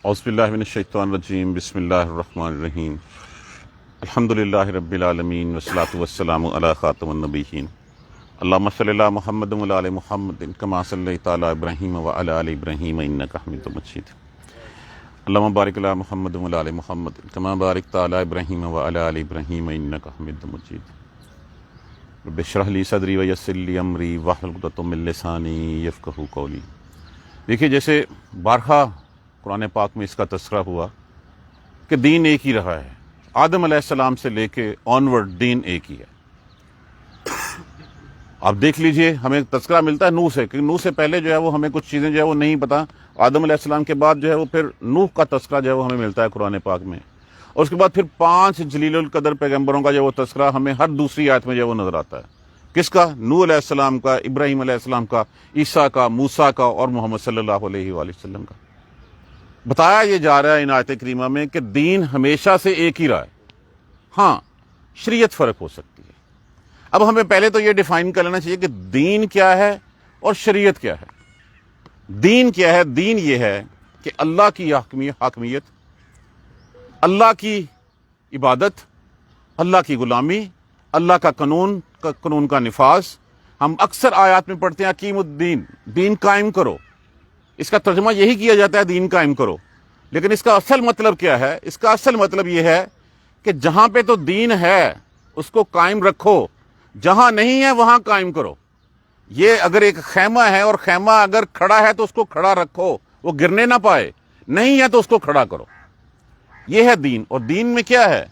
اعوذ باللہ من الشیطان الرجیم بسم اللہ الرحمن الرحیم الحمدللہ رب العالمین والصلاة والسلام علی خاتم النبیین اللہم صلی علی محمد وعلی آل محمد کما صلیت علی ابراہیم وعلی آل ابراہیم انک حمید مجید اللہم بارک علی محمد وعلی آل محمد کما بارکت علی ابراہیم وعلی آل ابراہیم انک حمید مجید رب اشرح لی صدری ویسر لی امری واحلل عقدۃ من لسانی یفقہوا قولی۔ دیکھیے، جیسے بارہا قرآن پاک میں اس کا تذکرہ ہوا کہ دین ایک ہی رہا ہے، آدم علیہ السلام سے لے کے آنورڈ دین ایک ہی ہے۔ آپ دیکھ لیجئے، ہمیں تذکرہ ملتا ہے نوح سے، کہ نوح سے پہلے جو ہے وہ ہمیں کچھ چیزیں جو ہے وہ نہیں پتہ، آدم علیہ السلام کے بعد جو ہے وہ پھر نوح کا تذکرہ جو ہے وہ ہمیں ملتا ہے قرآن پاک میں، اور اس کے بعد پھر 5 جلیل القدر پیغمبروں کا جو وہ تذکرہ ہمیں ہر دوسری آیت میں جو ہے وہ نظر آتا ہے۔ کس کا؟ نوح علیہ السلام کا، ابراہیم علیہ السلام کا، عیسیٰ کا، موسیٰ کا، اور محمد صلی اللہ علیہ وآلہ وسلم کا۔ بتایا یہ جا رہا ہے ان آیت کریمہ میں کہ دین ہمیشہ سے ایک ہی رہا ہے، ہاں شریعت فرق ہو سکتی ہے۔ اب ہمیں پہلے تو یہ ڈیفائن کر لینا چاہیے کہ دین کیا ہے اور شریعت کیا ہے۔ دین کیا ہے؟ دین یہ ہے کہ اللہ کی حاکمیت، اللہ کی عبادت، اللہ کی غلامی، اللہ کا قانون کا نفاذ۔ ہم اکثر آیات میں پڑھتے ہیں اقیم الدین، دین قائم کرو۔ اس کا ترجمہ یہی کیا جاتا ہے دین قائم کرو، لیکن اس کا اصل مطلب کیا ہے؟ اس کا اصل مطلب یہ ہے کہ جہاں پہ تو دین ہے اس کو قائم رکھو، جہاں نہیں ہے وہاں قائم کرو۔ یہ اگر ایک خیمہ ہے اور خیمہ اگر کھڑا ہے تو اس کو کھڑا رکھو، وہ گرنے نہ پائے، نہیں ہے تو اس کو کھڑا کرو۔ یہ ہے دین۔ اور دین میں کیا ہے؟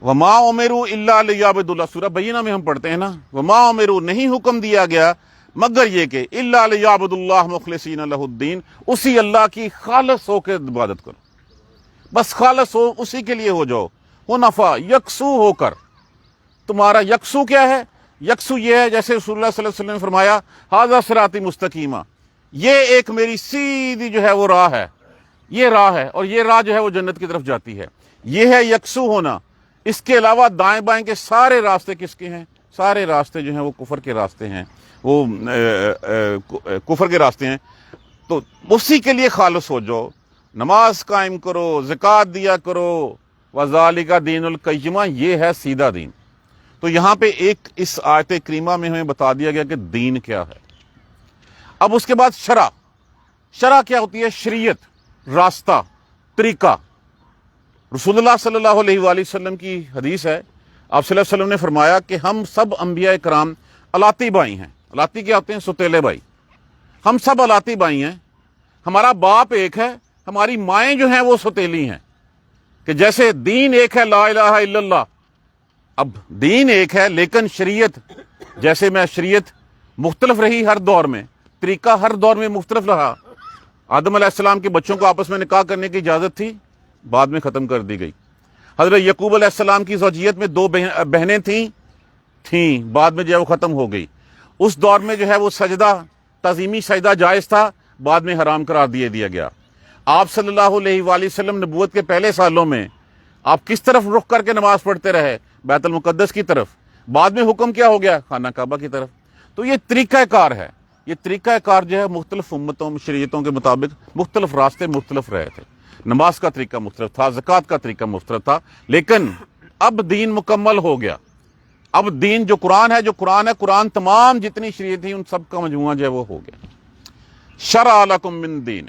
وما امروا الا لیعبدوا اللہ، سورہ بینہ میں ہم پڑھتے ہیں نا، وما امروا، نہیں حکم دیا گیا مگر یہ کہ الا لیعبدوا اللہ مخلصین لہ الدین، اسی اللہ کی خالص ہو کے عبادت کرو، بس خالص ہو، اسی کے لیے ہو جاؤ، حنفاء، یکسو ہو کر۔ تمہارا یکسو کیا ہے؟ یکسو یہ ہے جیسے رسول اللہ صلی اللہ علیہ وسلم نے فرمایا ھذا صراطی مستقیمہ، یہ ایک میری سیدھی جو ہے وہ راہ ہے، یہ راہ ہے، اور یہ راہ جو ہے وہ جنت کی طرف جاتی ہے۔ یہ ہے یکسو ہونا۔ اس کے علاوہ دائیں بائیں کے سارے راستے کس کے ہیں؟ سارے راستے جو ہیں وہ کفر کے راستے ہیں، وہ کفر کے راستے ہیں۔ تو اسی کے لیے خالص ہو جاؤ، نماز قائم کرو، زکوٰۃ دیا کرو، وذالک دین القیمہ، یہ ہے سیدھا دین۔ تو یہاں پہ ایک اس آیت کریمہ میں ہمیں بتا دیا گیا کہ دین کیا ہے۔ اب اس کے بعد شرع کیا ہوتی ہے؟ شریعت، راستہ، طریقہ۔ رسول اللہ صلی اللہ علیہ وآلہ وسلم کی حدیث ہے، آپ صلی اللہ علیہ وسلم نے فرمایا کہ ہم سب انبیاء کرام الاتی بھائی ہیں۔ الاتی کیا ہوتے ہیں؟ ستیلے بھائی۔ ہم سب الاتی بھائی ہیں، ہمارا باپ ایک ہے، ہماری مائیں جو ہیں وہ ستیلی ہیں۔ کہ جیسے دین ایک ہے، لا الہ الا اللہ، اب دین ایک ہے لیکن شریعت، جیسے میں شریعت مختلف رہی ہر دور میں، طریقہ ہر دور میں مختلف رہا۔ آدم علیہ السلام کے بچوں کو آپس میں نکاح کرنے کی اجازت تھی، بعد میں ختم کر دی گئی۔ حضرت یعقوب علیہ السلام کی زوجیت میں 2 بہنیں تھیں، بعد میں جو ہے وہ ختم ہو گئی۔ اس دور میں جو ہے وہ سجدہ، تعظیمی سجدہ جائز تھا، بعد میں حرام قرار دیا گیا۔ آپ صلی اللہ علیہ وآلہ وسلم نبوت کے پہلے سالوں میں آپ کس طرف رخ کر کے نماز پڑھتے رہے؟ بیت المقدس کی طرف۔ بعد میں حکم کیا ہو گیا؟ خانہ کعبہ کی طرف۔ تو یہ طریقہ کار ہے، یہ طریقہ کار جو ہے مختلف امتوں شریعتوں کے مطابق مختلف راستے مختلف رہے تھے۔ نماز کا طریقہ مختلف تھا، زکوٰۃ کا طریقہ مختلف تھا، لیکن اب دین مکمل ہو گیا۔ اب دین جو قرآن ہے، قرآن تمام جتنی شریعت تھی ان سب کا مجموعہ جو ہے وہ ہو گیا۔ شرع لکم من دین،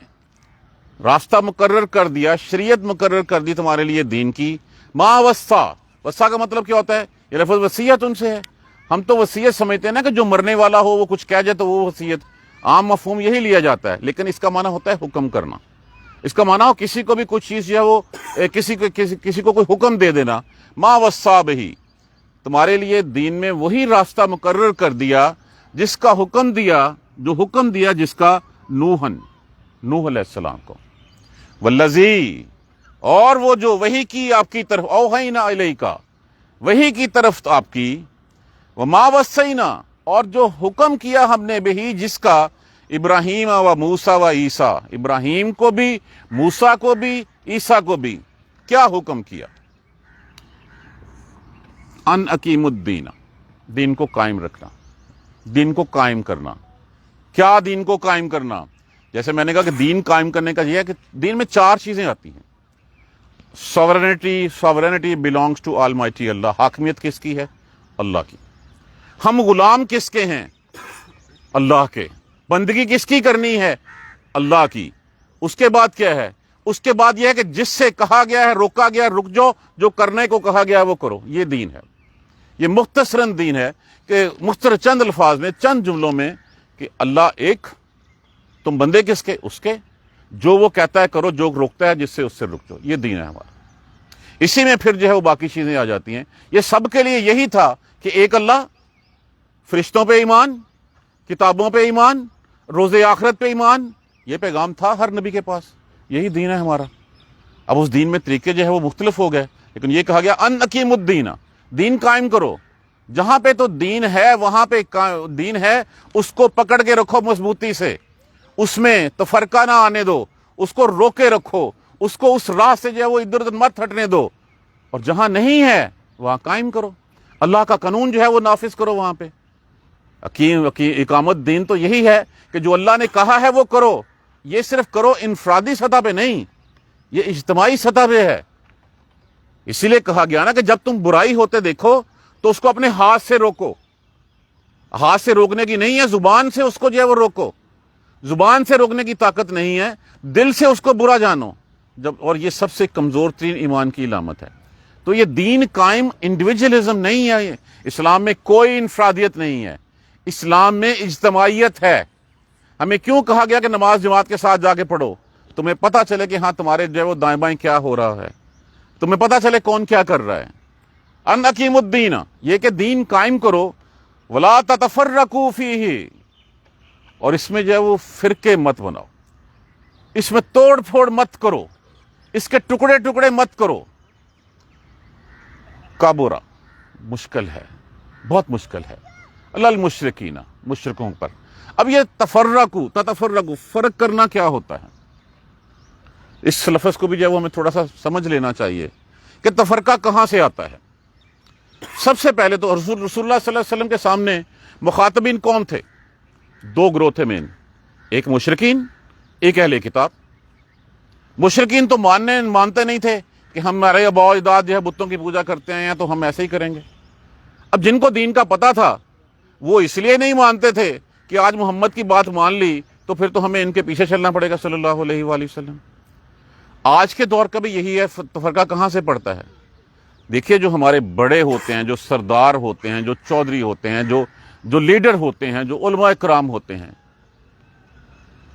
راستہ مقرر کر دیا، شریعت مقرر کر دی تمہارے لیے دین کی۔ ما وصا کا مطلب کیا ہوتا ہے؟ یہ لفظ وصیت ان سے ہے۔ ہم تو وصیت سمجھتے ہیں نا کہ جو مرنے والا ہو وہ کچھ کہہ جائے تو وہ وصیت، عام مفہوم یہی لیا جاتا ہے، لیکن اس کا معنی ہوتا ہے حکم کرنا۔ اس کا معنی ہو کسی کو بھی کچھ چیز جو ہے وہ کسی کو کوئی حکم دے دینا۔ ما وصا بہ، تمہارے لیے دین میں وہی راستہ مقرر کر دیا جس کا حکم دیا جس کا نوح علیہ السلام کو، والذی، اور وہ جو وحی کی آپ کی طرف، اوحینا الیک، وحی کی طرف آپ کی، وما وصینا، اور جو حکم کیا ہم نے بہی جس کا، ابراہیم و موسیٰ و عیسیٰ، ابراہیم کو بھی، موسیٰ کو بھی، عیسیٰ کو بھی۔ کیا حکم کیا؟ ان اقیم الدین، دین کو قائم رکھنا، دین کو قائم کرنا۔ کیا دین کو قائم کرنا؟ جیسے میں نے کہا کہ دین قائم کرنے کا یہ ہے کہ دین میں 4 چیزیں آتی ہیں. ساورینٹی belongs to Almighty اللہ. حاکمیت کس کی ہے؟ اللہ کی. ہم غلام کس کے ہیں؟ اللہ کے. بندگی کس کی کرنی ہے؟ اللہ کی. اس کے بعد کیا ہے؟ اس کے بعد یہ ہے کہ جس سے کہا گیا ہے، روکا گیا ہے، رک جاؤ، جو کرنے کو کہا گیا ہے وہ کرو. یہ دین ہے. یہ مختصراً دین ہے کہ مختصر چند الفاظ میں، چند جملوں میں، کہ اللہ ایک، تم بندے کس کے؟ اس کے. جو وہ کہتا ہے کرو، جو روکتا ہے جس سے، اس سے رک جاؤ. یہ دین ہے ہمارا. اسی میں پھر جو ہے وہ باقی چیزیں آ جاتی ہیں. یہ سب کے لیے یہی تھا کہ ایک اللہ، فرشتوں پہ ایمان، کتابوں پہ ایمان، روز آخرت پہ ایمان. یہ پیغام تھا ہر نبی کے پاس. یہی دین ہے ہمارا. اب اس دین میں طریقے جو ہے وہ مختلف ہو گئے، لیکن یہ کہا گیا ان اقیم الدین، دین قائم کرو. جہاں پہ تو دین ہے وہاں پہ دین ہے، اس کو پکڑ کے رکھو مضبوطی سے. اس میں تفرقہ نہ آنے دو، اس کو روکے رکھو، اس کو اس راہ سے جو ہے وہ ادھر ادھر مت ہٹنے دو. اور جہاں نہیں ہے وہاں قائم کرو. اللہ کا قانون جو ہے وہ نافذ کرو وہاں پہ. اقامت دین تو یہی ہے کہ جو اللہ نے کہا ہے وہ کرو. یہ صرف کرو انفرادی سطح پہ نہیں، یہ اجتماعی سطح پہ ہے. اسی لیے کہا گیا نا کہ جب تم برائی ہوتے دیکھو تو اس کو اپنے ہاتھ سے روکو. ہاتھ سے روکنے کی نہیں ہے، زبان سے اس کو جو ہے وہ روکو. زبان سے روکنے کی طاقت نہیں ہے، دل سے اس کو برا جانو. اور یہ سب سے کمزور ترین ایمان کی علامت ہے. تو یہ دین قائم انڈیویجولزم نہیں ہے. اسلام میں کوئی انفرادیت نہیں ہے، اسلام میں اجتماعیت ہے. ہمیں کیوں کہا گیا کہ نماز جماعت کے ساتھ جا کے پڑھو؟ تمہیں پتہ چلے کہ ہاں تمہارے جو ہے وہ دائیں بائیں کیا ہو رہا ہے، تمہیں پتہ چلے کون کیا کر رہا ہے. ان اقیم الدین، یہ کہ دین قائم کرو. ولا تتفرقوا فیہ، اور اس میں جو ہے وہ فرقے مت بناؤ، اس میں توڑ پھوڑ مت کرو، اس کے ٹکڑے ٹکڑے مت کرو. کابورا مشکل ہے، بہت مشکل ہے. المشرکین، مشرکوں پر. اب یہ تفرقوا، فرق کرنا کیا ہوتا ہے؟ اس لفظ کو بھی جو ہے وہ ہمیں تھوڑا سا سمجھ لینا چاہیے کہ تفرقہ کہاں سے آتا ہے. سب سے پہلے تو رسول اللہ صلی اللہ علیہ وسلم کے سامنے مخاطبین کون تھے؟ 2 گروہ تھے مین، ایک مشرکین، ایک اہل کتاب. مشرکین تو مانتے نہیں تھے کہ ہمارے آباء و اجداد جو ہے بتوں کی پوجا کرتے ہیں تو ہم ایسے ہی کریں گے. اب جن کو دین کا پتہ تھا وہ اس لیے نہیں مانتے تھے کہ آج محمد کی بات مان لی تو پھر تو ہمیں ان کے پیچھے چلنا پڑے گا صلی اللہ علیہ وآلہ وسلم. آج کے دور کا بھی یہی ہے. تفرقہ کہاں سے پڑتا ہے؟ دیکھیے جو ہمارے بڑے ہوتے ہیں، جو سردار ہوتے ہیں، جو چودھری ہوتے ہیں، جو لیڈر ہوتے ہیں، جو علماء کرام ہوتے ہیں،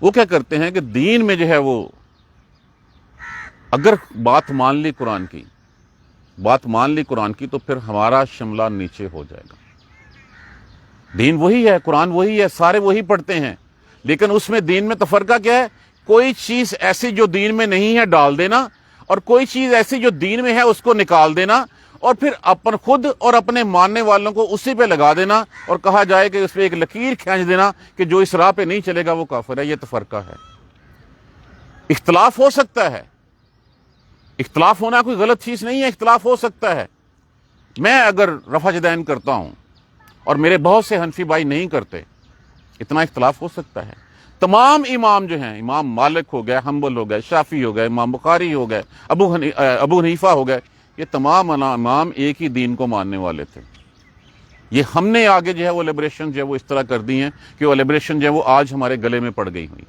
وہ کیا کرتے ہیں کہ دین میں جو ہے وہ اگر بات مان لی قرآن کی تو پھر ہمارا شملہ نیچے ہو جائے گا. دین وہی ہے، قرآن وہی ہے، سارے وہی پڑھتے ہیں، لیکن اس میں دین میں تفرقہ کیا ہے؟ کوئی چیز ایسی جو دین میں نہیں ہے ڈال دینا، اور کوئی چیز ایسی جو دین میں ہے اس کو نکال دینا، اور پھر خود اور اپنے ماننے والوں کو اسی پہ لگا دینا، اور کہا جائے کہ اس پہ ایک لکیر کھینچ دینا کہ جو اس راہ پہ نہیں چلے گا وہ کافر ہے. یہ تفرقہ ہے. اختلاف ہو سکتا ہے، اختلاف ہونا کوئی غلط چیز نہیں ہے، اختلاف ہو سکتا ہے. میں اگر رفع یدین کرتا ہوں اور میرے بہت سے حنفی بھائی نہیں کرتے، اتنا اختلاف ہو سکتا ہے. تمام امام جو ہیں، امام مالک ہو گئے، حنبل ہو گئے، شافعی ہو گئے، امام بخاری ہو گئے، ابو حنیفہ ہو گئے، یہ تمام امام ایک ہی دین کو ماننے والے تھے. یہ ہم نے آگے جو ہے وہ لبریشن جو ہے وہ اس طرح کر دی ہیں کہ وہ لبریشن جو ہے وہ آج ہمارے گلے میں پڑ گئی ہوئی.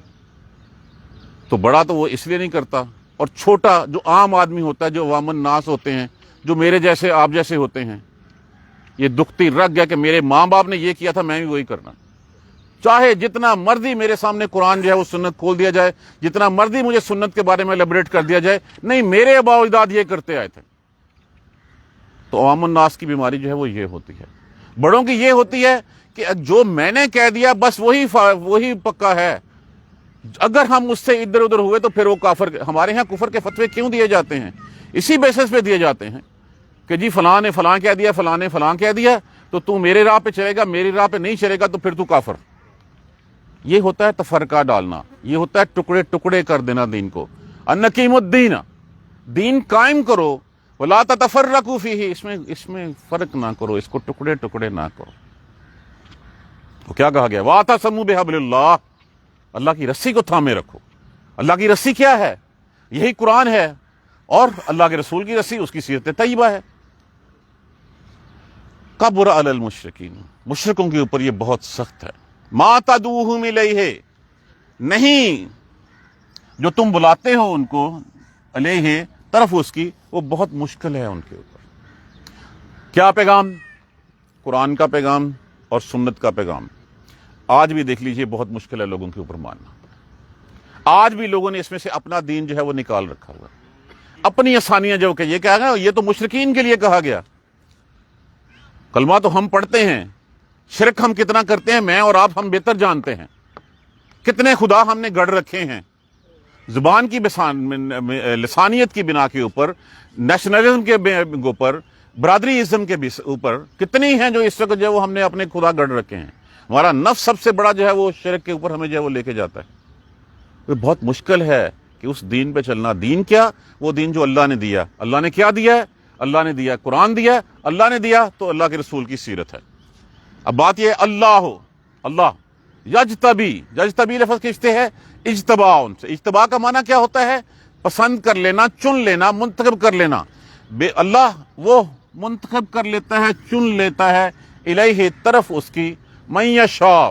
تو بڑا تو وہ اس لیے نہیں کرتا، اور چھوٹا جو عام آدمی ہوتا ہے، جو عوام الناس ہوتے ہیں، جو میرے جیسے آپ جیسے ہوتے ہیں، یہ دکھتی رکھ گیا کہ میرے ماں باپ نے یہ کیا تھا میں بھی وہی کرنا. چاہے جتنا مرضی میرے سامنے قرآن جو ہے وہ سنت کھول دیا جائے، جتنا مرضی مجھے سنت کے بارے میں لیبریٹ کر دیا جائے، نہیں میرے آباء و اجداد یہ کرتے آئے تھے. تو عوام الناس کی بیماری جو ہے وہ یہ ہوتی ہے. بڑوں کی یہ ہوتی ہے کہ جو میں نے کہہ دیا بس وہی پکا ہے، اگر ہم اس سے ادھر ادھر ہوئے تو پھر وہ کافر. ہمارے ہاں کفر کے فتوے کیوں دیے جاتے ہیں؟ اسی بیسس پہ دیے جاتے ہیں کہ جی فلاں نے فلاں کہہ دیا، فلاں نے فلاں کہہ دیا، تو میرے راہ پہ چلے گا، میری راہ پہ نہیں چلے گا تو پھر تو کافر. یہ ہوتا ہے تفرقہ ڈالنا، یہ ہوتا ہے ٹکڑے ٹکڑے کر دینا دین کو. ان اقیموا الدین، دین قائم کرو. ولا تتفرقوا فیہ، اس میں فرق نہ کرو، اس کو ٹکڑے ٹکڑے نہ کرو. تو کیا کہا گیا؟ واعتصموا بحبل اللہ، اللہ کی رسی کو تھامے رکھو. اللہ کی رسی کیا ہے؟ یہی قرآن ہے اور اللہ کے رسول کی رسی اس کی سیرت طیبہ ہے. کبر علی المشرکین، مشرکوں کے اوپر یہ بہت سخت ہے. ما تدعوہم الیہ، نہیں جو تم بلاتے ہو ان کو علیہ طرف اس کی، وہ بہت مشکل ہے ان کے اوپر. کیا پیغام؟ قرآن کا پیغام اور سنت کا پیغام. آج بھی دیکھ لیجئے بہت مشکل ہے لوگوں کے اوپر ماننا. آج بھی لوگوں نے اس میں سے اپنا دین جو ہے وہ نکال رکھا ہوا، اپنی آسانیاں جو کہ یہ کہا گیا یہ تو مشرکین کے لیے کہا گیا. کلمہ تو ہم پڑھتے ہیں، شرک ہم کتنا کرتے ہیں میں اور آپ ہم بہتر جانتے ہیں. کتنے خدا ہم نے گڑھ رکھے ہیں زبان کی لسانیت کی بنا کے اوپر، نیشنلزم کے اوپر، برادری ازم کے اوپر. کتنی ہیں جو اس وقت جو ہے وہ ہم نے اپنے خدا گڑھ رکھے ہیں. ہمارا نفس سب سے بڑا جو ہے وہ شرک کے اوپر ہمیں جو ہے وہ لے کے جاتا ہے. یہ بہت مشکل ہے کہ اس دین پہ چلنا. دین کیا؟ وہ دین جو اللہ نے دیا. اللہ نے کیا دیا ہے؟ اللہ نے دیا قرآن دیا. اللہ نے دیا تو اللہ کے رسول کی سیرت ہے. اب بات یہ اللہ ہو، اللہ یجتبی لفظ کھینچتے ہیں اجتباء سے. اجتباء کا معنی کیا ہوتا ہے؟ پسند کر لینا، چن لینا، منتخب کر لینا. اللہ وہ منتخب کر لیتا ہے، چن لیتا ہے، الیہ طرف اس کی، من یشاء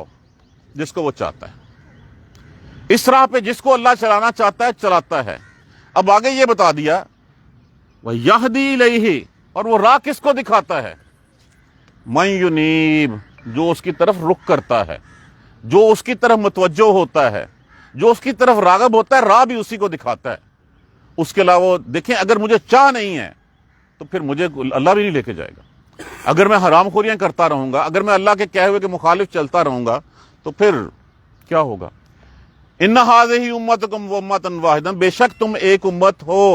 جس کو وہ چاہتا ہے. اس راہ پہ جس کو اللہ چلانا چاہتا ہے چلاتا ہے. اب آگے یہ بتا دیا وَيَهْدِي إِلَيْهِ، اور وہ راہ کس کو دکھاتا ہے؟ مَن يُنِيبُ، جو اس کی طرف رخ کرتا ہے، جو اس کی طرف متوجہ ہوتا ہے، جو اس کی طرف راغب ہوتا ہے، راہ بھی اسی کو دکھاتا ہے. اس کے علاوہ دیکھیں اگر مجھے چاہ نہیں ہے تو پھر مجھے اللہ بھی نہیں لے کے جائے گا. اگر میں حرام خوریاں کرتا رہوں گا، اگر میں اللہ کے کہے ہوئے کے مخالف چلتا رہوں گا تو پھر کیا ہوگا؟ ان هذه امتکم امۃ واحدۃ، بے شک تم ایک امت ہو،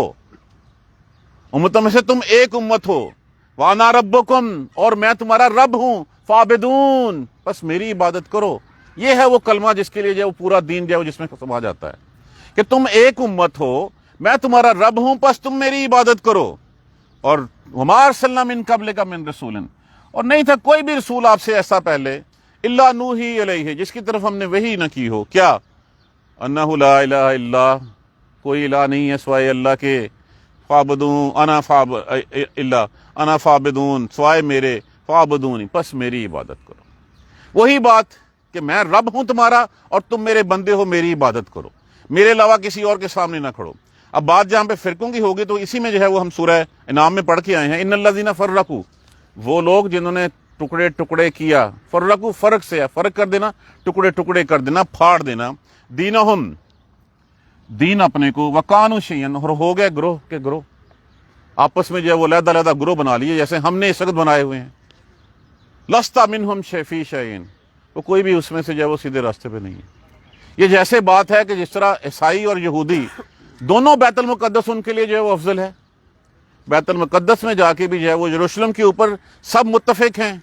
امتوں میں سے تم ایک امت ہو. وانا ربکم، اور میں تمہارا رب ہوں. فعبدون، بس میری عبادت کرو. یہ ہے وہ کلمہ جس کے لیے جو پورا دین جو ہے جس میں سما جاتا ہے کہ تم ایک امت ہو، میں تمہارا رب ہوں، بس تم میری عبادت کرو. اور وما ارسلنا من قبلک من رسول، اور نہیں تھا کوئی بھی رسول آپ سے ایسا پہلے، الا نوحی الیہ، جس کی طرف ہم نے وحی نہ کی ہو. کیا؟ انہ لا الہ الا، کوئی الہ نہیں ہے سوائے اللہ کے. فعبدون انا فعبدون، سوائے میرے، فعبدونی، بس میری عبادت کرو. وہی بات کہ میں رب ہوں تمہارا اور تم میرے بندے ہو، میری عبادت کرو، میرے علاوہ کسی اور کے سامنے نہ کھڑو. اب بات جہاں پہ فرقوں کی ہوگی تو اسی میں جو ہے وہ ہم سورہ انعام میں پڑھ کے آئے ہیں. ان الذین فرقوا، وہ لوگ جنہوں نے ٹکڑے ٹکڑے کیا. فرقوا فرق سے ہے، فرق کر دینا، ٹکڑے ٹکڑے کر دینا، پھاڑ دینا. دینہم، دین اپنے کو، وکانوا شیئا، اور ہو گئے گروہ کے گروہ. آپس میں جو ہے وہ علیحدہ علیحدہ گروہ بنا لیے جیسے ہم نے اس وقت بنائے ہوئے ہیں. لست منہم فی شیء، وہ کوئی بھی اس میں سے جو ہے وہ سیدھے راستے پہ نہیں ہے. یہ جیسے بات ہے کہ جس طرح عیسائی اور یہودی دونوں بیت المقدس ان کے لیے جو ہے وہ افضل ہے. بیت المقدس میں جا کے بھی جو ہے وہ یروشلم کے اوپر سب متفق ہیں.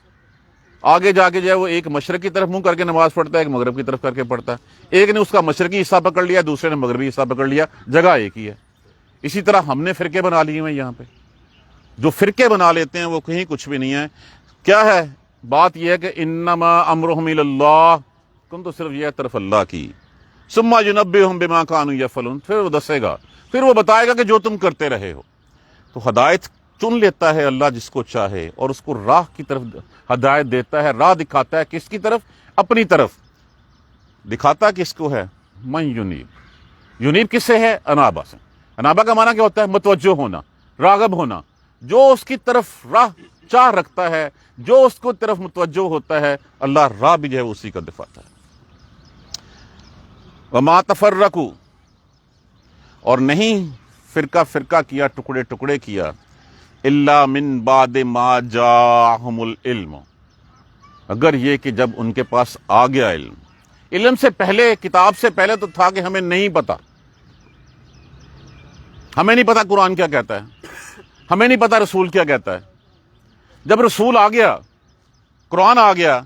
آگے جا کے جو ہے وہ ایک مشرق کی طرف منہ کر کے نماز پڑھتا ہے، ایک مغرب کی طرف کر کے پڑھتا ہے. ایک نے اس کا مشرقی حصہ پکڑ لیا، دوسرے نے مغربی حصہ پکڑ لیا، جگہ ایک ہی ہے. اسی طرح ہم نے فرقے بنا لیے ہیں. یہاں پہ جو فرقے بنا لیتے ہیں وہ کہیں کچھ بھی نہیں ہے. کیا ہے بات؟ یہ ہے کہ انما امرهم الی اللہ، تم تو صرف یہ طرف اللہ کی. ثم ینبئہم بما کانوا یفعلون، پھر وہ دسے گا، پھر وہ بتائے گا کہ جو تم کرتے رہے ہو. تو ہدایت چن لیتا ہے اللہ جس کو چاہے اور اس کو راہ کی طرف ہدایت دیتا ہے، راہ دکھاتا ہے. کس کی طرف؟ اپنی طرف. دکھاتا کس کو ہے؟ من یونیب. یونیب کس سے ہے؟ انابا سے. انابا کا معنی کیا ہوتا ہے؟ متوجہ ہونا، راغب ہونا. جو اس کی طرف راہ چاہ رکھتا ہے، جو اس کو طرف متوجہ ہوتا ہے، اللہ راہ بھی جو ہے اسی کا دکھاتا ہے. وما تفرقوا، اور نہیں فرقہ فرقہ کیا، ٹکڑے ٹکڑے کیا، الا من بعد ما جاءہم العلم، اگر یہ کہ جب ان کے پاس آ گیا علم. علم سے پہلے، کتاب سے پہلے تو تھا کہ ہمیں نہیں پتا. ہمیں نہیں پتا قرآن کیا کہتا ہے، ہمیں نہیں پتا رسول کیا کہتا ہے. جب رسول آ گیا، قرآن آ گیا،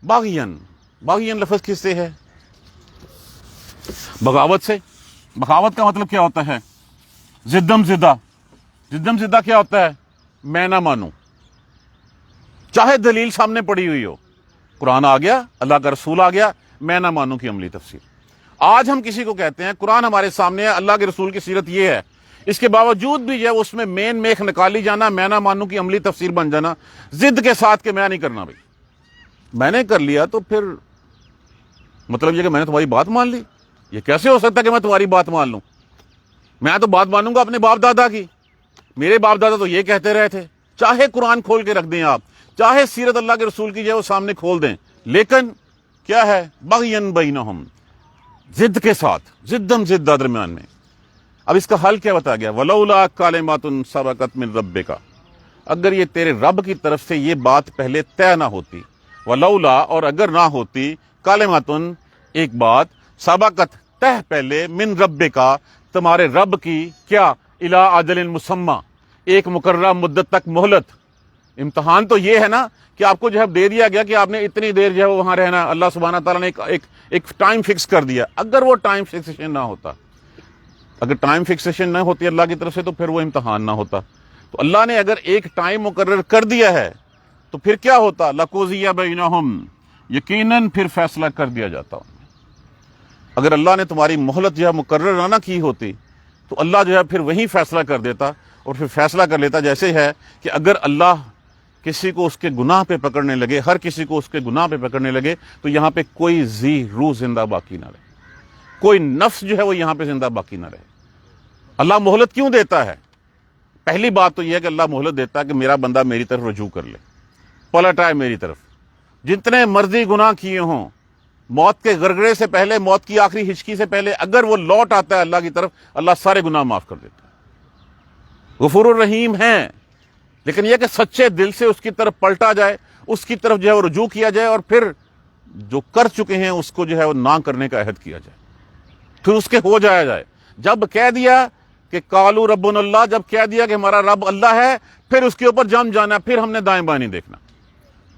باغین لفظ کس سے ہے؟ بغاوت سے. بغاوت کا مطلب کیا ہوتا ہے؟ زدم زدہ. زدم زدہ کیا ہوتا ہے؟ میں نہ مانوں، چاہے دلیل سامنے پڑی ہوئی ہو. قرآن آ گیا، اللہ کا رسول آ گیا، میں نہ مانوں کی عملی تفسیر. آج ہم کسی کو کہتے ہیں قرآن ہمارے سامنے ہے، اللہ کے رسول کی سیرت یہ ہے، اس کے باوجود بھی جو ہے اس میں مین میخ نکالی جانا، میں نہ مانوں کی عملی تفسیر بن جانا، ضد کے ساتھ کہ میں نہیں کرنا بھائی، میں نے کر لیا تو پھر مطلب یہ کہ میں نے تمہاری بات مان لی؟ یہ کیسے ہو سکتا ہے کہ میں تمہاری بات مان لوں؟ میں تو بات مانوں گا اپنے باپ دادا کی، میرے باپ دادا تو یہ کہتے رہے تھے۔ چاہے قرآن کھول کے رکھ دیں آپ، چاہے سیرت اللہ کے رسول کی جو ہے وہ سامنے کھول دیں، لیکن کیا ہے؟ بغین بینہم، ضد کے ساتھ، ضدم ضد درمیان میں۔ اب اس کا حل کیا بتایا گیا؟ ولولا کلمات سبقت من ربک، اگر یہ تیرے رب کی طرف سے یہ بات پہلے طے نہ ہوتی، ولولا اور اگر نہ ہوتی، کلمات ایک بات، سبقت طے پہلے، من ربک تمہارے رب کی، کیا؟ الی اجل مسمی، ایک مقررہ مدت تک مہلت۔ امتحان تو یہ ہے نا کہ آپ کو جو ہے دے دیا گیا کہ آپ نے اتنی دیر جو ہے وہاں رہنا، اللہ سبحانہ تعالیٰ نے ایک ٹائم فکس کر دیا۔ اگر وہ ٹائم فکسیشن نہ ہوتا، اگر ٹائم فکسیشن نہ ہوتی اللہ کی طرف سے، تو پھر وہ امتحان نہ ہوتا۔ تو اللہ نے اگر ایک ٹائم مقرر کر دیا ہے تو پھر کیا ہوتا؟ لَقُضِیَ بَیْنَہُم، یقیناً پھر فیصلہ کر دیا جاتا۔ اگر اللہ نے تمہاری مہلت جو ہے مقرر نہ کی ہوتی تو اللہ جو ہے پھر وہی فیصلہ کر دیتا، اور پھر فیصلہ کر لیتا جیسے ہے کہ اگر اللہ کسی کو اس کے گناہ پہ پکڑنے لگے، ہر کسی کو اس کے گناہ پہ پکڑنے لگے، تو یہاں پہ کوئی ذی روح زندہ باقی نہ رہے، کوئی نفس جو ہے وہ یہاں پہ زندہ باقی نہ رہے۔ اللہ مہلت کیوں دیتا ہے؟ پہلی بات تو یہ ہے کہ اللہ مہلت دیتا ہے کہ میرا بندہ میری طرف رجوع کر لے، پلٹ آئے میری طرف، جتنے مرضی گناہ کیے ہوں، موت کے غرغرے سے پہلے، موت کی آخری ہچکی سے پہلے اگر وہ لوٹ آتا ہے اللہ کی طرف، اللہ سارے گناہ معاف کر دیتا ہے۔ غفور الرحیم ہیں، لیکن یہ کہ سچے دل سے اس کی طرف پلٹا جائے، اس کی طرف جو ہے وہ رجوع کیا جائے، اور پھر جو کر چکے ہیں اس کو جو ہے وہ نہ کرنے کا عہد کیا جائے، پھر اس کے ہو جایا جائے۔ جب کہہ دیا کہ قالوا ربنا اللہ، جب کہہ دیا کہ ہمارا رب اللہ ہے، پھر اس کے اوپر جم جانا، پھر ہم نے دائیں بائیں نہیں دیکھنا۔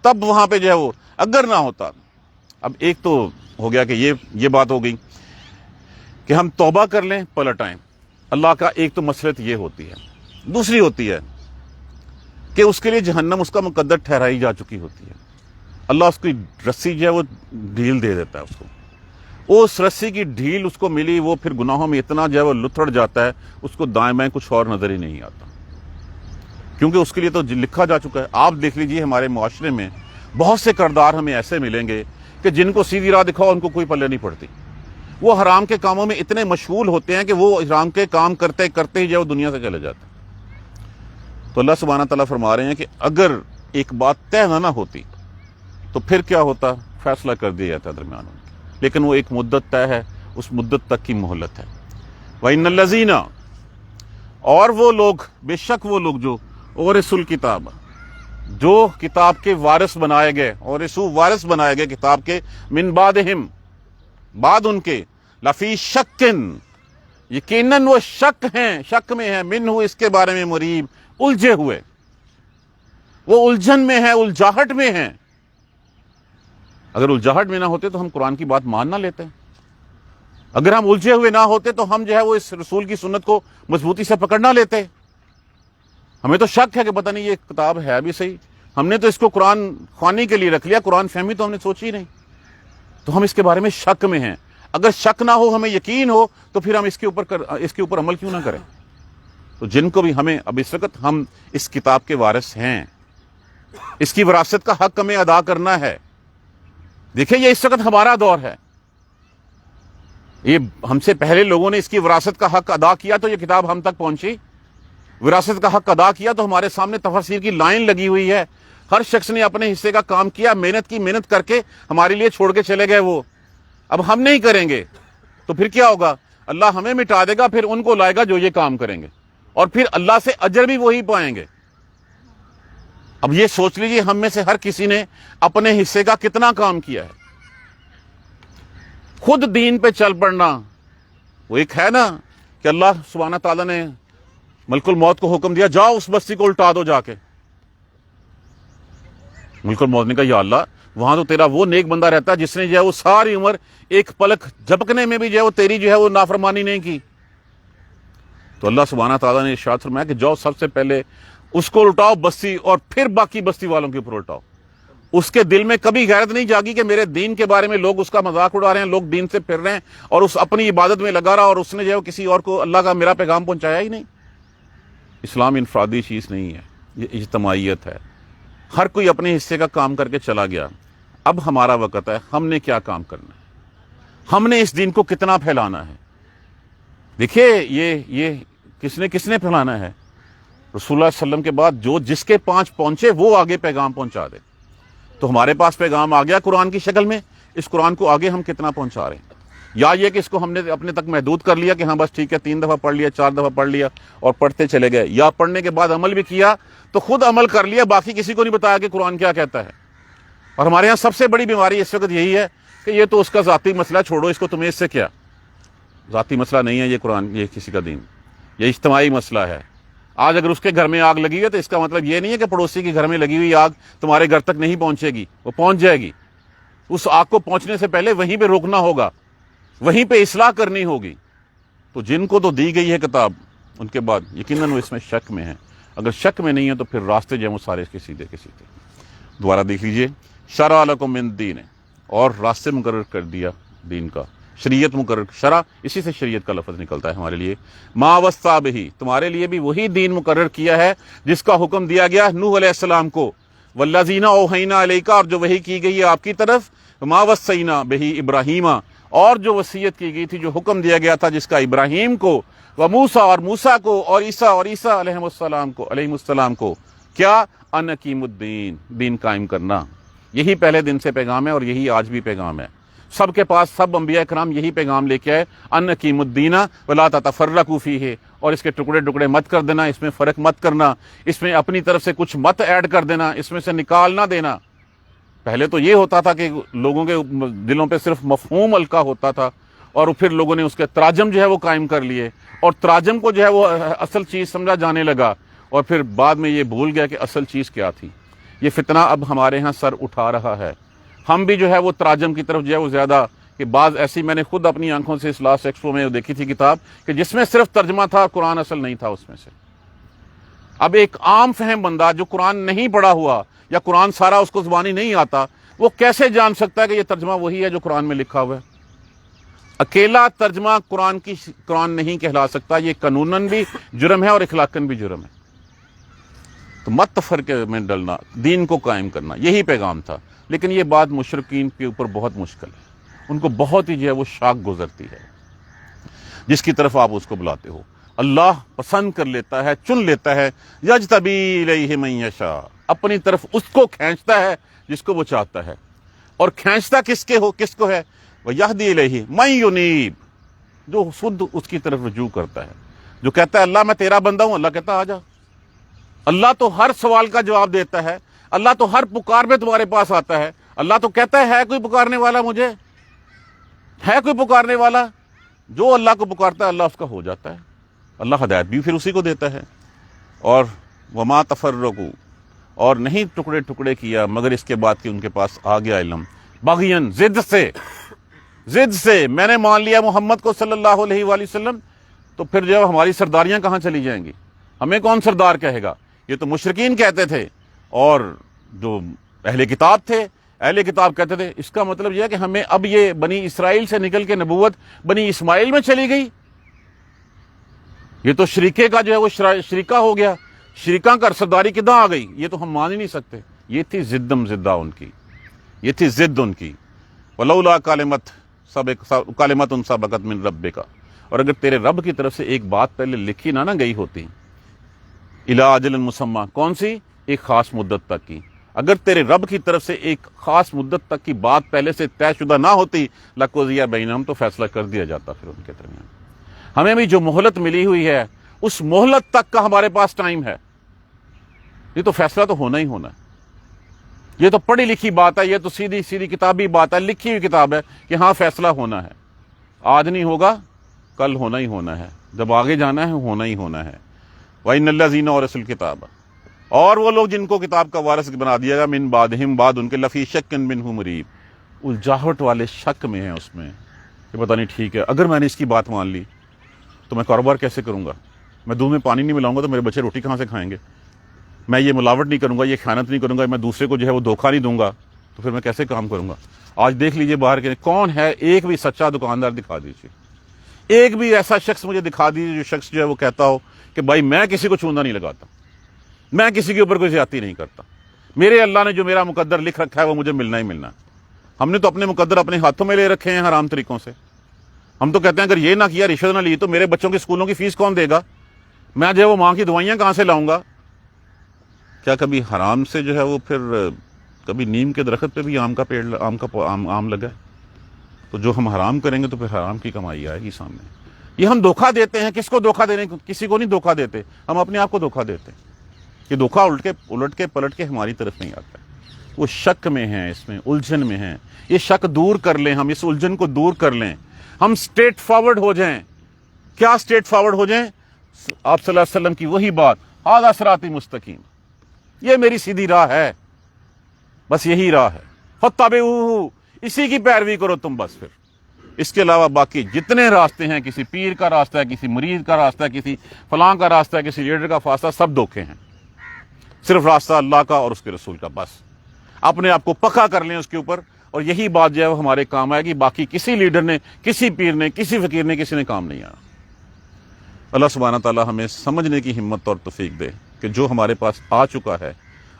تب وہاں پہ جو ہے وہ اگر نہ ہوتا۔ اب ایک تو ہو گیا کہ یہ بات ہو گئی کہ ہم توبہ کر لیں، پلٹ آئیں۔ اللہ کا ایک تو مسئلت یہ ہوتی ہے، دوسری ہوتی ہے کہ اس کے لیے جہنم اس کا مقدر ٹھہرائی جا چکی ہوتی ہے۔ اللہ اس کی رسی جو ہے وہ ڈھیل دے دیتا ہے اس کو، اس رسی کی ڈھیل اس کو ملی، وہ پھر گناہوں میں اتنا جو ہے وہ لتھڑ جاتا ہے، اس کو دائیں بائیں کچھ اور نظر ہی نہیں آتا، کیونکہ اس کے لیے تو لکھا جا چکا ہے۔ آپ دیکھ لیجئے ہمارے معاشرے میں بہت سے کردار ہمیں ایسے ملیں گے کہ جن کو سیدھی راہ دکھاؤ ان کو کوئی پلے نہیں پڑتی، وہ حرام کے کاموں میں اتنے مشغول ہوتے ہیں کہ وہ حرام کے کام کرتے کرتے ہی جو ہے وہ دنیا سے چلے جاتے ہیں۔ تو اللہ سبحانہ تعالیٰ فرما رہے ہیں کہ اگر ایک بات طے نہ ہوتی تو پھر کیا ہوتا؟ فیصلہ کر دیا جاتا درمیان ان کے، لیکن وہ ایک مدت طے ہے، اس مدت تک کی مہلت ہے۔ وَإِنَّ الَّذِينَ، اور وہ لوگ، بے شک وہ لوگ جو اورثوا الکتاب، جو کتاب کے وارث بنائے گئے، اورثوا وارث بنائے گئے کتاب کے، من بعدہم، بعد ان کے، لفی شک، یقیناً وہ شک ہیں، شک میں ہیں، منہ اس کے بارے میں، مریب، الجھے ہوئے، وہ الجھن میں ہیں، الجھاہٹ میں ہیں۔ اگر الجھاہٹ میں نہ ہوتے تو ہم قرآن کی بات مان نہ لیتے، اگر ہم الجھے ہوئے نہ ہوتے تو ہم جو ہے وہ اس رسول کی سنت کو مضبوطی سے پکڑ نہ لیتے۔ ہمیں تو شک ہے کہ پتہ نہیں یہ کتاب ہے بھی صحیح، ہم نے تو اس کو قرآن خوانی کے لیے رکھ لیا، قرآن فہمی تو ہم نے سوچی نہیں، تو ہم اس کے بارے میں شک میں ہیں۔ اگر شک نہ ہو، ہمیں یقین ہو، تو پھر ہم اس کے اوپر عمل کیوں نہ کریں؟ تو جن کو بھی ہمیں، اب اس وقت ہم اس کتاب کے وارث ہیں، اس کی وراثت کا حق ہمیں ادا کرنا ہے۔ دیکھیں یہ اس وقت ہمارا دور ہے، یہ ہم سے پہلے لوگوں نے اس کی وراثت کا حق ادا کیا تو یہ کتاب ہم تک پہنچی، وراثت کا حق ادا کیا تو ہمارے سامنے تفسیر کی لائن لگی ہوئی ہے، ہر شخص نے اپنے حصے کا کام کیا، محنت کر کے ہمارے لیے چھوڑ کے چلے گئے وہ۔ اب ہم نہیں کریں گے تو پھر کیا ہوگا؟ اللہ ہمیں مٹا دے گا، پھر ان کو لائے گا جو یہ کام کریں گے، اور پھر اللہ سے اجر بھی وہی پائیں گے۔ اب یہ سوچ لیجیے ہم میں سے ہر کسی نے اپنے حصے کا کتنا کام کیا ہے۔ خود دین پہ چل پڑنا، وہ ایک ہے نا کہ اللہ سبحانہ تعالیٰ نے ملک الموت کو حکم دیا، جاؤ اس بستی کو الٹا دو جا کے۔ ملک الموت نے کہا یا اللہ، وہاں تو تیرا وہ نیک بندہ رہتا ہے جس نے جو ہے وہ ساری عمر ایک پلک جھپکنے میں بھی جو ہے وہ تیری جو ہے وہ نافرمانی نہیں کی۔ تو اللہ سبحانہ تعالیٰ نے ارشاد فرمایا کہ جاؤ سب سے پہلے اس کو الٹاؤ بستی، اور پھر باقی بستی والوں کے اوپر الٹاؤ۔ اس کے دل میں کبھی غیرت نہیں جاگی کہ میرے دین کے بارے میں لوگ اس کا مذاق اڑا رہے ہیں، لوگ دین سے پھر رہے ہیں، اور اس اپنی عبادت میں لگا رہا، اور اس نے جو ہے کسی اور کو اللہ کا میرا پیغام پہنچایا ہی نہیں۔ اسلام انفرادی چیز نہیں ہے، یہ اجتماعیت ہے۔ ہر کوئی اپنے حصے کا کام کر کے چلا گیا۔ اب ہمارا وقت ہے، ہم نے کیا کام کرنا ہے، ہم نے اس دین کو کتنا پھیلانا ہے۔ دیکھیے یہ کس نے پھیلانا ہے؟ رسول اللہ صلی اللہ علیہ وسلم کے بعد جو جس کے پانچ پہنچے وہ آگے پیغام پہنچا دے۔ تو ہمارے پاس پیغام آ گیا قرآن کی شکل میں، اس قرآن کو آگے ہم کتنا پہنچا رہے ہیں؟ یا یہ کہ اس کو ہم نے اپنے تک محدود کر لیا کہ ہاں بس ٹھیک ہے 3 دفعہ پڑھ لیا، 4 دفعہ پڑھ لیا اور پڑھتے چلے گئے، یا پڑھنے کے بعد عمل بھی کیا تو خود عمل کر لیا، باقی کسی کو نہیں بتایا کہ قرآن کیا کہتا ہے۔ اور ہمارے ہاں سب سے بڑی بیماری اس وقت یہی ہے کہ یہ تو اس کا ذاتی مسئلہ، چھوڑو اس کو، تمہیں اس سے کیا۔ ذاتی مسئلہ نہیں ہے یہ قرآن، یہ کسی کا دین، یہ اجتماعی مسئلہ ہے۔ آج اگر اس کے گھر میں آگ لگی ہے تو اس کا مطلب یہ نہیں ہے کہ پڑوسی کے گھر میں لگی ہوئی آگ تمہارے گھر تک نہیں پہنچے گی، وہ پہنچ جائے گی۔ اس آگ کو پہنچنے سے پہلے وہیں پہ روکنا ہوگا، وہیں پہ اصلاح کرنی ہوگی۔ تو جن کو تو دی گئی ہے کتاب، ان کے بعد یقیناً وہ اس میں شک میں ہیں۔ اگر شک میں نہیں ہے تو پھر راستے جو ہیں وہ سارے کے سیدھے کے سیدھے۔ دوبارہ دیکھ لیجئے، شرع لکم من دین، اور راستے مقرر کر دیا دین کا، شریعت مقرر، شرع اسی سے شریعت کا لفظ نکلتا ہے ہمارے لیے۔ ما وصی بہ، تمہارے لیے بھی وہی دین مقرر کیا ہے جس کا حکم دیا گیا نوح علیہ السلام کو، والذین اوحینا الیک، اور جو وحی کی گئی ہے آپ کی طرف، ما وصینا بہ ابراہیم، اور جو وصیت کی گئی تھی، جو حکم دیا گیا تھا جس کا ابراہیم کو، وموسیٰ، اور موسیٰ کو، اور عیسیٰ علیہ السلام کو، کیا؟ ان اقیموا الدین، دین قائم کرنا۔ یہی پہلے دن سے پیغام ہے اور یہی آج بھی پیغام ہے۔ سب کے پاس سب انبیاء کرام یہی پیغام لے کے آئے، ان اقیموا الدین ولا تتفرقوا فیہ، اور اس کے ٹکڑے ٹکڑے مت کر دینا، اس میں فرق مت کرنا، اس میں اپنی طرف سے کچھ مت ایڈ کر دینا، اس میں سے نکال نہ دینا۔ پہلے تو یہ ہوتا تھا کہ لوگوں کے دلوں پہ صرف مفہوم القا ہوتا تھا، اور پھر لوگوں نے اس کے تراجم جو ہے وہ قائم کر لیے، اور تراجم کو جو ہے وہ اصل چیز سمجھا جانے لگا، اور پھر بعد میں یہ بھول گیا کہ اصل چیز کیا تھی۔ یہ فتنہ اب ہمارے ہاں سر اٹھا رہا ہے۔ ہم بھی جو ہے وہ تراجم کی طرف جو ہے وہ زیادہ، کہ بعض ایسی میں نے خود اپنی آنکھوں سے اس لاسٹ ایکسپو میں دیکھی تھی کتاب کہ جس میں صرف ترجمہ تھا، قرآن اصل نہیں تھا اس میں سے۔ اب ایک عام فہم بندہ جو قرآن نہیں پڑھا ہوا یا قرآن سارا اس کو زبانی نہیں آتا، وہ کیسے جان سکتا ہے کہ یہ ترجمہ وہی ہے جو قرآن میں لکھا ہوا ہے؟ اکیلا ترجمہ قرآن نہیں کہلا سکتا، یہ قانوناً بھی جرم ہے اور اخلاقاً بھی جرم ہے۔ تو مت تفرقے میں ڈلنا، دین کو قائم کرنا، یہی پیغام تھا۔ لیکن یہ بات مشرکین کے اوپر بہت مشکل ہے، ان کو بہت ہی جو ہے وہ شاک گزرتی ہے جس کی طرف آپ اس کو بلاتے ہو۔ اللہ پسند کر لیتا ہے، چن لیتا ہے، یجتبی الیہ من یشاء، اپنی طرف اس کو کھینچتا ہے جس کو وہ چاہتا ہے، اور کھینچتا کس کو ہے؟ وَیہدی الیہ من ینیب، جو خود اس کی طرف رجوع کرتا ہے، جو کہتا ہے اللہ میں تیرا بندہ ہوں، اللہ کہتا آ جا۔ اللہ تو ہر سوال کا جواب دیتا ہے، اللہ تو ہر پکار میں تمہارے پاس آتا ہے۔ اللہ تو کہتا ہے کوئی پکارنے والا مجھے؟ ہے کوئی پکارنے والا؟ جو اللہ کو پکارتا ہے اللہ اس کا ہو جاتا ہے، اللہ ہدایت بھی پھر اسی کو دیتا ہے۔ اور وما تفرقوا، اور نہیں ٹکڑے ٹکڑے کیا مگر اس کے بعد کہ ان کے پاس آ گیا علم، بغین، ضد سے میں نے مان لیا محمد کو صلی اللہ علیہ وآلہ وسلم، تو پھر جو ہماری سرداریاں کہاں چلی جائیں گی؟ ہمیں کون سردار کہے گا؟ یہ تو مشرکین کہتے تھے، اور جو اہل کتاب تھے، اہل کتاب کہتے تھے۔ اس کا مطلب یہ ہے کہ ہمیں اب یہ بنی اسرائیل سے نکل کے نبوت بنی اسماعیل میں چلی گئی، یہ تو شریکے کا جو ہے وہ شریکہ ہو گیا، شریکاں کا سرداری کدھر آ گئی؟ یہ تو ہم مان ہی نہیں سکتے۔ یہ تھی زدہ ان کی، یہ تھی ضد ان کی۔ ولولا کلمۃ سبقت من ربک، اور اگر تیرے رب کی طرف سے ایک بات پہلے لکھی نہ گئی ہوتی، الی اجل مسمی، کون سی؟ ایک خاص مدت تک کی، اگر تیرے رب کی طرف سے ایک خاص مدت تک کی بات پہلے سے طے شدہ نہ ہوتی، لقضی بینہم، تو فیصلہ کر دیا جاتا پھر ان کے درمیان۔ ہمیں بھی جو مہلت ملی ہوئی ہے، اس مہلت تک کا ہمارے پاس ٹائم ہے، یہ تو فیصلہ تو ہونا ہی ہونا ہے۔ یہ تو پڑھی لکھی بات ہے، یہ تو سیدھی کتابی بات ہے، لکھی ہوئی کتاب ہے کہ ہاں فیصلہ ہونا ہے، آج نہیں ہوگا کل ہونا ہی ہونا ہے، جب آگے جانا ہے ہونا ہی ہونا ہے۔ وَإِنَّ الَّذِينَ وَرَثُوا الْكِتَابَ، اور وہ لوگ جن کو کتاب کا وارث بنا دیا گیا، من بعدہم، بعد ان کے، لفی شک منہ مریب، الجھاوٹ والے شک میں ہیں اس میں کہ پتہ نہیں ٹھیک ہے، اگر میں نے اس کی بات مان لی تو میں کاروبار کیسے کروں گا؟ میں دودھ میں پانی نہیں ملاؤں گا تو میرے بچے روٹی کہاں سے کھائیں گے؟ میں یہ ملاوٹ نہیں کروں گا، یہ خیانت نہیں کروں گا، میں دوسرے کو جو ہے وہ دھوکہ نہیں دوں گا، تو پھر میں کیسے کام کروں گا؟ آج دیکھ لیجئے باہر کے کون ہے، ایک بھی سچا دکاندار دکھا دیجیے، ایک بھی ایسا شخص مجھے دکھا دیجیے جو شخص جو ہے وہ کہتا ہو کہ بھائی میں کسی کو چوندہ نہیں لگاتا، میں کسی کے اوپر کوئی زیادتی نہیں کرتا، میرے اللہ نے جو میرا مقدر لکھ رکھا ہے وہ مجھے ملنا ہی ملنا ہے۔ ہم نے تو اپنے مقدر اپنے ہاتھوں میں لے رکھے ہیں حرام طریقوں سے۔ ہم تو کہتے ہیں اگر یہ نہ کیا، رشوت نہ لی، تو میرے بچوں کی اسکولوں کی فیس کون دے گا؟ میں جو ہے وہ ماں کی دوائیاں کہاں سے لاؤں گا؟ کیا کبھی حرام سے جو ہے وہ پھر کبھی نیم کے درخت پہ بھی آم کا پیڑ آم لگا ہے؟ تو جو ہم حرام کریں گے تو پھر حرام کی کمائی آئے گی سامنے۔ یہ ہم دھوکہ دیتے ہیں، کس کو دھوکہ دینے؟ کسی کو نہیں دھوکہ دیتے، ہم اپنے آپ کو دھوکہ دیتے ہیں۔ یہ دھوکہ الٹ کے پلٹ کے ہماری طرف نہیں آتا ہے، وہ شک میں ہیں، اس میں الجھن میں ہیں۔ یہ شک دور کر لیں، ہم اس الجھن کو دور کر لیں، ہم سٹریٹ فارورڈ ہو جائیں۔ کیا سٹریٹ فارورڈ ہو جائیں؟ آپ صلی اللہ علیہ وسلم کی وہی بات، ھذا صراطی مستقیم، یہ میری سیدھی راہ ہے، بس یہی راہ ہے، فاتبعوہ، اسی کی پیروی کرو تم بس۔ پھر اس کے علاوہ باقی جتنے راستے ہیں، کسی پیر کا راستہ ہے، کسی مرید کا راستہ ہے، کسی فلاں کا راستہ ہے، کسی لیڈر کا فاصلہ، سب دھوکے ہیں۔ صرف راستہ اللہ کا اور اس کے رسول کا، بس اپنے آپ کو پکا کر لیں اس کے اوپر، اور یہی بات جو ہے وہ ہمارے کام آئے گی۔ باقی کسی لیڈر نے، کسی پیر نے، کسی فقیر نے، کسی نے کام نہیں آنا۔ اللہ سبحانہ تعالی ہمیں سمجھنے کی ہمت اور توفیق دے کہ جو ہمارے پاس آ چکا ہے،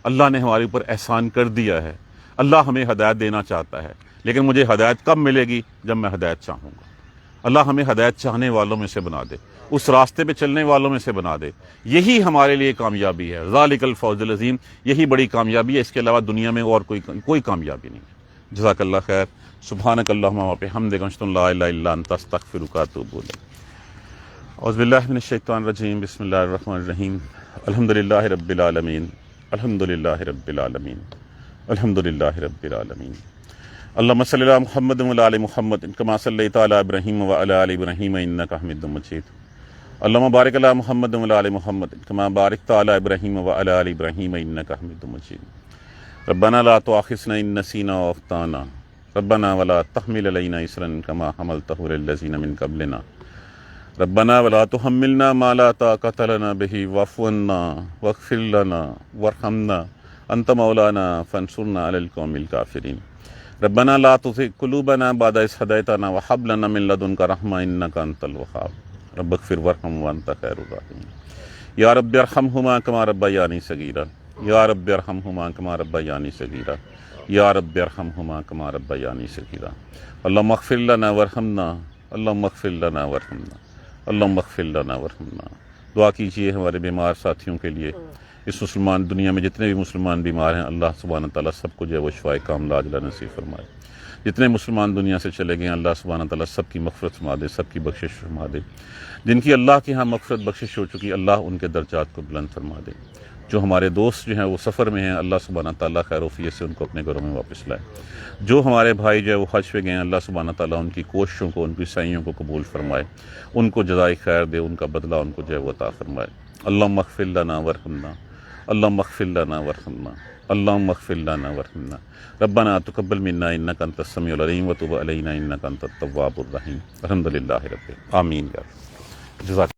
اللہ نے ہمارے اوپر احسان کر دیا ہے۔ اللہ ہمیں ہدایت دینا چاہتا ہے، لیکن مجھے ہدایت کب ملے گی؟ جب میں ہدایت چاہوں گا۔ اللہ ہمیں ہدایت چاہنے والوں میں سے بنا دے، اس راستے پہ چلنے والوں میں سے بنا دے۔ یہی ہمارے لیے کامیابی ہے، ذالک الفوز العظیم، یہی بڑی کامیابی ہے۔ اس کے علاوہ دنیا میں اور کوئی کامیابی نہیں ہے۔ جزاک اللہ خیر۔ سبحانک اللہم و بحمدک، اشہد ان لا الہ الا انت، استغفرک و اتوب الیک۔ اعوذ باللہ من الشیطان الرجیم، بسم اللہ الرحمن الرحیم۔ الحمدللہ رب العالمین، الحمدللہ رب العالمین، الحمدللہ رب العالمین۔ اللہم صلی علی محمد وعلی آل محمد کما صلیت علی ابراہیم وعلی آل ابراہیم انک حمید مجید۔ اللہم بارک علی محمد وعلی آل محمد کما بارکت علی ابراہیم وعلی آل ابراہیم انک حمید مجید۔ ربنا لا تؤاخذنا ان نسینا او اخطأنا، ربنا ولا تحمل علینا اصرا کما حملتہ علی الذین من قبلنا، ربنا ولا تحملنا ما لا طاقة لنا به واعف عنا واغفر لنا وارحمنا انت مولانا فانصرنا على القوم الكافرین۔ ربنا لا تزغ قلوبنا بعد إذ هديتنا وهب لنا من لدنك رحمة إنك أنت الوهاب، رب اغفر وارحم وأنت خير الراحمين۔ یا رب ارحمهما كما ربياني صغيرا، یا رب ارحمهما كما ربياني صغيرا، یا رب ارحمهما كما ربياني صغيرا۔ اللهم اغفر لنا وارحمنا، اللهم اغفر لنا وارحمنا، اللهم اغفر لنا وارحمنا۔ دعا کیجیے ہمارے بیمار ساتھیوں کے لیے، اس مسلمان دنیا میں جتنے بھی مسلمان بیمار ہیں، اللہ سبحانہ تعالیٰ سب کو جو ہے وہ شفائے کاملہ عاجلہ نصیب فرمائے۔ جتنے مسلمان دنیا سے چلے گئے ہیں، اللہ سبحانہ تعالیٰ سب کی مغفرت فرما دے، سب کی بخشش فرما دے۔ جن کی اللہ کے ہاں مغفرت بخشش ہو چکی، اللہ ان کے درجات کو بلند فرما دے۔ جو ہمارے دوست جو ہیں وہ سفر میں ہیں، اللہ سبحانہ تعالیٰ خیر و عافیت سے ان کو اپنے گھروں میں واپس لائے۔ جو ہمارے بھائی جو ہے وہ حج پہ گئے ہیں، اللہ سبحانہ تعالیٰ ان کی کوششوں کو، ان کی سعیوں کو قبول فرمائے، ان کو جزائے خیر دے، ان کا بدلہ ان کو جو ہے وہ عطا فرمائے۔ اللہم اغفر لنا وارحمنا، اللہم اغفر لنا وارحمنا، اللہم اغفر لنا وارحمنا۔ ربنا تقبل منا انک انت السمیع العلیم وتب علینا انک انت التواب الرحیم۔ الحمدللہ رب آمین۔ جزاک